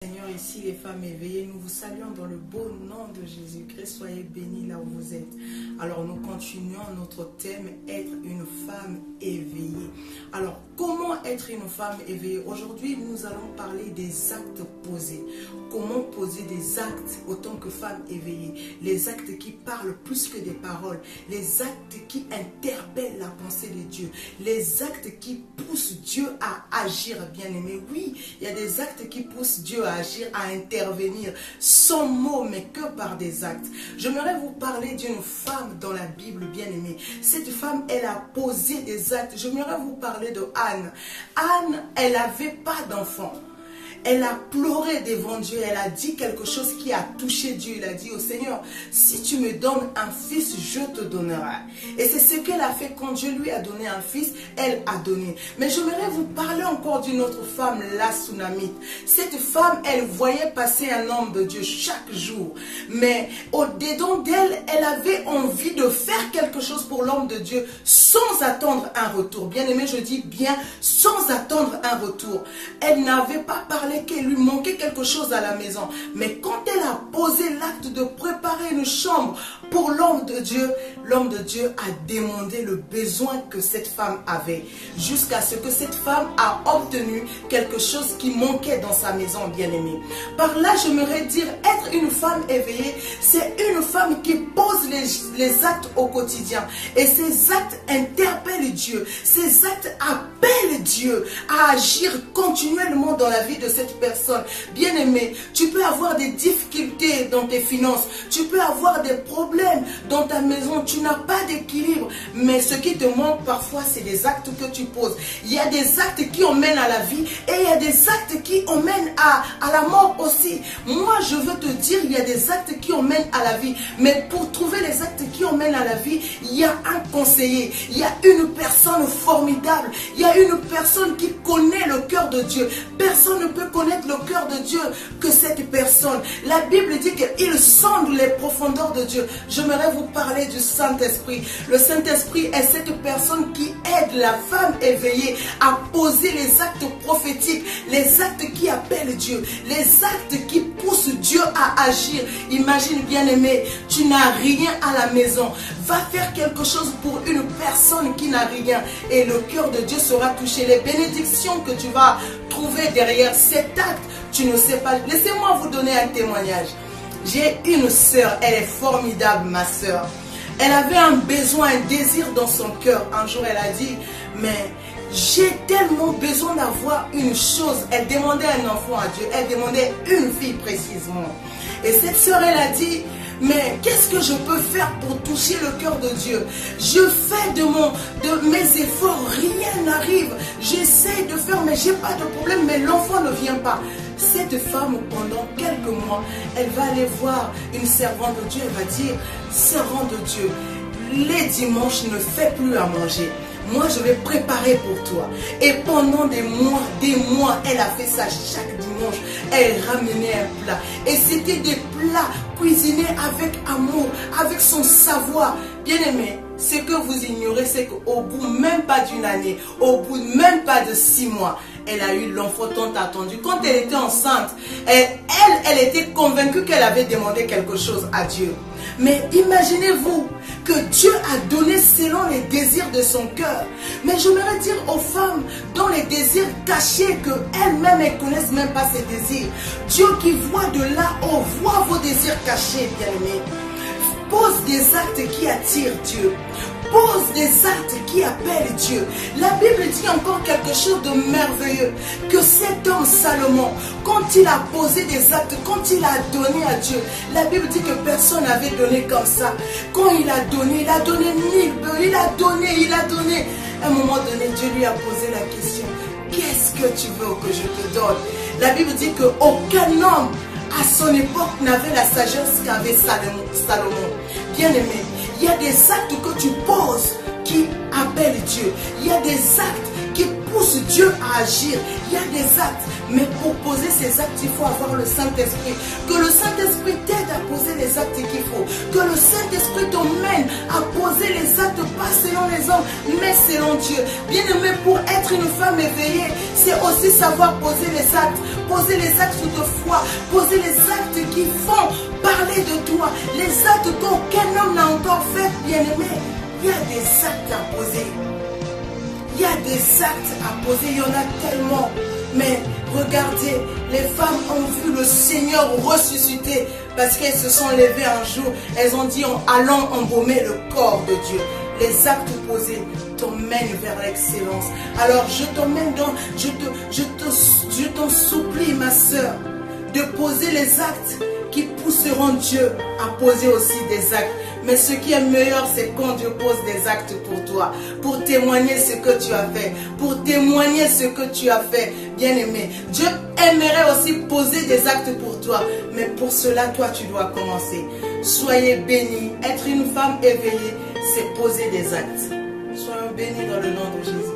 Seigneur, ici les femmes éveillées, nous vous saluons dans le beau nom de Jésus-Christ. Soyez bénis là où vous êtes. Alors nous continuons notre thème, être une femme éveillée. Alors comment être une femme éveillée? Aujourd'hui nous allons parler des actes posés. Comment poser des actes autant que femme éveillée? Les actes qui parlent plus que des paroles. Les actes qui interpellent la pensée de Dieu. Les actes qui poussent Dieu à agir, bien-aimé. Oui, il y a des actes qui poussent Dieu à agir, à intervenir, sans mots, mais que par des actes. J'aimerais vous parler d'une femme dans la Bible, bien-aimée. Cette femme, elle a posé des actes. J'aimerais vous parler de Anne. Anne, elle n'avait pas d'enfant. Elle a pleuré devant Dieu, elle a dit quelque chose qui a touché Dieu. Il a dit au Seigneur, si tu me donnes un fils, je te donnerai. Et c'est ce qu'elle a fait quand Dieu lui a donné un fils, elle a donné. Mais j'aimerais vous parler encore d'une autre femme, la Sunamite. Cette femme, elle voyait passer un homme de Dieu chaque jour. Mais au-dedans d'elle, elle avait envie de faire quelque chose pour l'homme de Dieu sans attendre un retour. Bien aimé, je dis bien, sans attendre un retour. Elle n'avait pas parlé qu'il lui manquait quelque chose à la maison. Mais quand elle a posé l'acte de préparer une chambre pour l'homme de Dieu a demandé le besoin que cette femme avait. Jusqu'à ce que cette femme a obtenu quelque chose qui manquait dans sa maison, bien-aimée. Par là, j'aimerais dire, être une femme éveillée, c'est une femme qui pose les actes au quotidien. Et ces actes interpellent Dieu. Ces actes appellent Dieu à agir continuellement dans la vie de cette personne. Bien-aimé, tu peux avoir des difficultés dans tes finances, tu peux avoir des problèmes dans ta maison, tu n'as pas d'équilibre, mais ce qui te manque parfois, c'est des actes que tu poses. Il y a des actes qui emmènent à la vie et il y a des actes qui emmènent à la mort aussi. Moi, je veux te dire, il y a des actes qui emmènent à la vie, mais pour trouver les actes qui emmènent à la vie, il y a un conseiller, il y a une personne formidable, il y a une personne qui connaît le cœur de Dieu. Personne ne peut connaître le cœur de Dieu que cette personne. La Bible dit qu'il sonde les profondeurs de Dieu. J'aimerais vous parler du Saint-Esprit. Le Saint-Esprit est cette personne qui aide la femme éveillée à poser les actes prophétiques, les actes qui appellent Dieu, les actes qui poussent Dieu à agir. Imagine, bien-aimé, tu n'as rien à la maison. Va faire quelque chose pour une personne qui n'a rien et le cœur de Dieu sera touché. Les bénédictions que tu vas trouver derrière cet acte, tu ne sais pas. Laissez-moi vous donner un témoignage. J'ai une sœur, elle est formidable, ma sœur. Elle avait un besoin, un désir dans son cœur. Un jour, elle a dit, mais j'ai tellement besoin d'avoir une chose. Elle demandait un enfant à Dieu. Elle demandait une fille précisément. Et cette sœur, elle a dit, mais qu'est-ce que je peux faire pour toucher le cœur de Dieu? Je fais de mes efforts, rien n'arrive. J'essaie de faire, mais j'ai pas de problème, mais l'enfant ne vient pas. Cette femme, pendant quelques mois, elle va aller voir une servante de Dieu. Elle va dire, servante de Dieu, les dimanches ne fais plus à manger. Moi, je vais préparer pour toi. Et pendant des mois, elle a fait ça chaque dimanche. Elle ramenait un plat. Et c'était des plats cuisinés avec amour, avec son savoir. Bien-aimé, ce que vous ignorez, c'est qu'au bout même pas d'une année, au bout même pas de 6 mois, elle a eu l'enfant tant attendu. Quand elle était enceinte, elle était convaincue qu'elle avait demandé quelque chose à Dieu. Mais imaginez-vous que Dieu a donné selon les désirs de son cœur. Mais j'aimerais dire aux femmes dans les désirs cachés qu'elles-mêmes ne connaissent même pas ces désirs. Dieu qui voit de là-haut, voit vos désirs cachés, bien-aimés. Pose des actes qui attirent Dieu. Pose des actes qui appellent Dieu. La Bible dit encore quelque chose de merveilleux. Que cet homme Salomon, quand il a posé des actes, quand il a donné à Dieu, la Bible dit que personne n'avait donné comme ça. Quand il a donné 1000 bœufs, il a donné. À un moment donné, Dieu lui a posé la question, qu'est-ce que tu veux que je te donne? La Bible dit qu'aucun homme à son époque n'avait la sagesse qu'avait Salomon. Bien-aimé, il y a des actes que tu poses qui appellent Dieu. Il y a des actes qui pousse Dieu à agir. Il y a des actes, mais pour poser ces actes, il faut avoir le Saint-Esprit. Que le Saint-Esprit t'aide à poser les actes qu'il faut. Que le Saint-Esprit t'emmène à poser les actes, pas selon les hommes, mais selon Dieu. Bien-aimé, pour être une femme éveillée, c'est aussi savoir poser les actes. Poser les actes de foi. Poser les actes qui font parler de toi. Les actes qu'aucun homme n'a encore fait, bien-aimé. Il y a des actes à poser. Il y a des actes à poser, il y en a tellement. Mais regardez, les femmes ont vu le Seigneur ressusciter parce qu'elles se sont levées un jour. Elles ont dit, allons embaumer le corps de Dieu. Les actes posés t'emmènent vers l'excellence. Alors je t'emmène dans, je t'en supplie, ma soeur, de poser les actes qui pousseront Dieu à poser aussi des actes. Mais ce qui est meilleur, c'est quand Dieu pose des actes pour toi, pour témoigner ce que tu as fait, pour témoigner ce que tu as fait, bien-aimé. Dieu aimerait aussi poser des actes pour toi, mais pour cela, toi, tu dois commencer. Soyez bénis. Être une femme éveillée, c'est poser des actes. Soyons bénis dans le nom de Jésus.